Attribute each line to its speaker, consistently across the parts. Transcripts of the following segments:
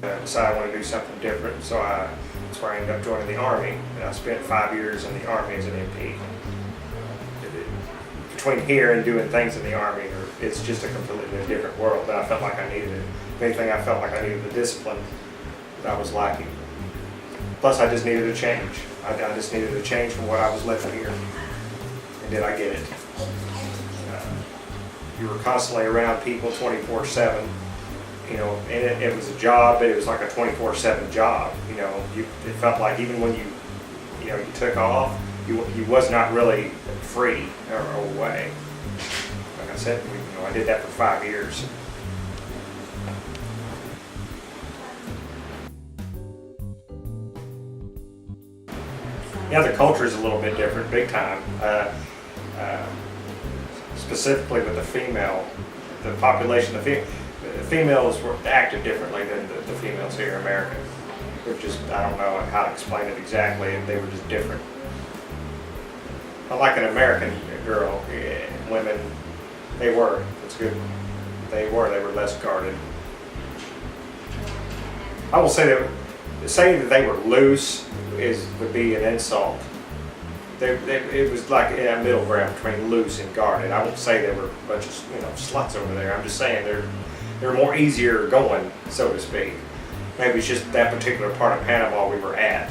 Speaker 1: I decided I want to do something different, so that's where I ended up joining the Army, and I spent 5 years in the Army as an MP. Between here and doing things in the Army, it's just a completely different world, but I felt like I needed it. If anything, I felt like I needed the discipline that I was lacking. Plus, I just needed a change. I just needed a change from what I was left here. And did I get it? You were constantly around people 24/7. You know, and it was a job, but it was like a 24/7 job. You know, it felt like even when you took off, you was not really free or away. Like I said, I did that for 5 years. Yeah, the culture is a little bit different, big time. Specifically with the population, the females were acted differently than the females here in America. They're just, I don't know how to explain it exactly, they were just different. Unlike an American girl, women, it's good, they were less guarded. I will say that they were loose would be an insult. It was like a middle ground between loose and guarded. I won't say they were a bunch of sluts over there. I'm just saying they're more easier going, so to speak. Maybe it's just that particular part of Panama we were at.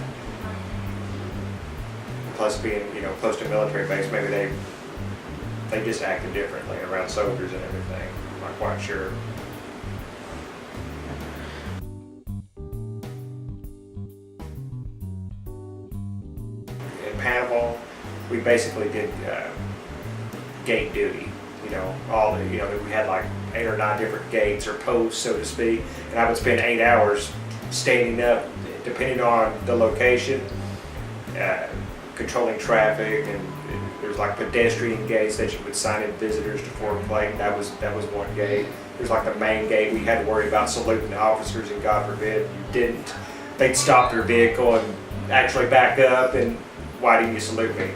Speaker 1: Plus being close to a military base, maybe they just acted differently around soldiers and everything. I'm not quite sure. In Panama, we basically did gate duty. We had like 8 or 9 different gates or posts, so to speak, and I would spend 8 hours standing up, depending on the location, controlling traffic, and there's like pedestrian gates that you would sign in visitors to Fort Clayton. That was one gate. There's like the main gate. We had to worry about saluting the officers, and God forbid you didn't, they'd stop their vehicle and actually back up, and why didn't you salute me?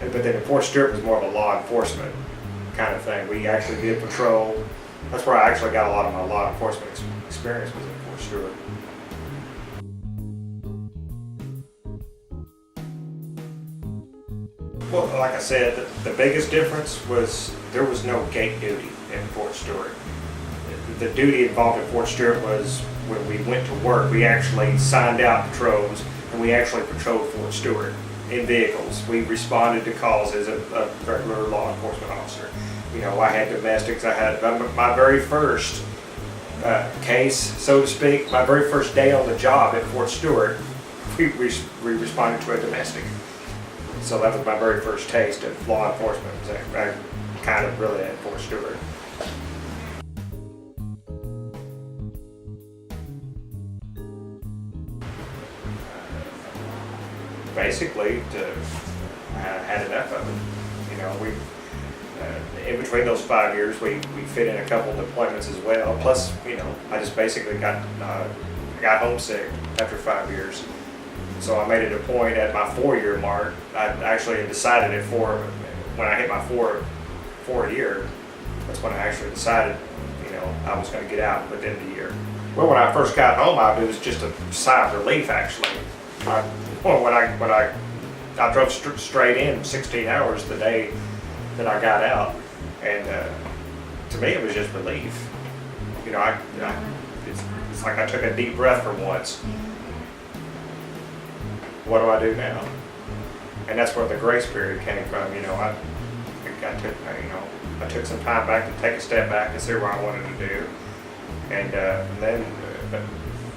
Speaker 1: But then Fort Stewart was more of a law enforcement kind of thing. We actually did patrol. That's where I actually got a lot of my law enforcement experience, was at Fort Stewart. Well, like I said, the biggest difference was there was no gate duty in Fort Stewart. The duty involved in Fort Stewart was when we went to work, we actually signed out patrols, and we actually patrolled Fort Stewart in vehicles. We responded to calls as a regular law enforcement officer. I had domestics. I had my very first case, so to speak, my very first day on the job at Fort Stewart, we responded to a domestic. So that was my very first taste of law enforcement. I kind of really at Fort Stewart. Basically, I had enough of it. In between those 5 years, we fit in a couple deployments as well. Plus, I just basically got homesick after 5 years. So I made it a point at my 4-year mark. I actually had decided when I hit my 4 year, that's when I actually decided, I was going to get out within the year. Well, when I first got home, it was just a sigh of relief, actually. When I drove straight in 16 hours the day that I got out, and to me it was just relief. It's like I took a deep breath for once. What do I do now? And that's where the grace period came from. I took some time back to take a step back and see what I wanted to do, and then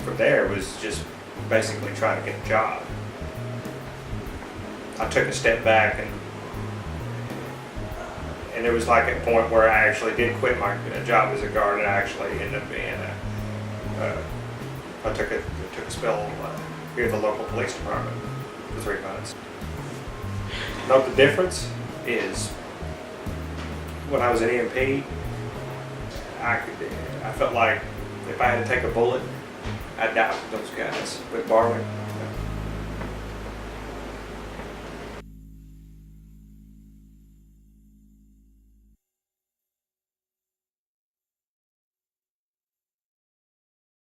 Speaker 1: from there it was just basically trying to get a job. I took a step back, and it was like a point where I actually did quit my job as a guard, and I actually ended up being I took a spell here at the local police department for 3 months. Note the difference is when I was an EMP, I felt like if I had to take a bullet, I'd die with those guys. With Barwin,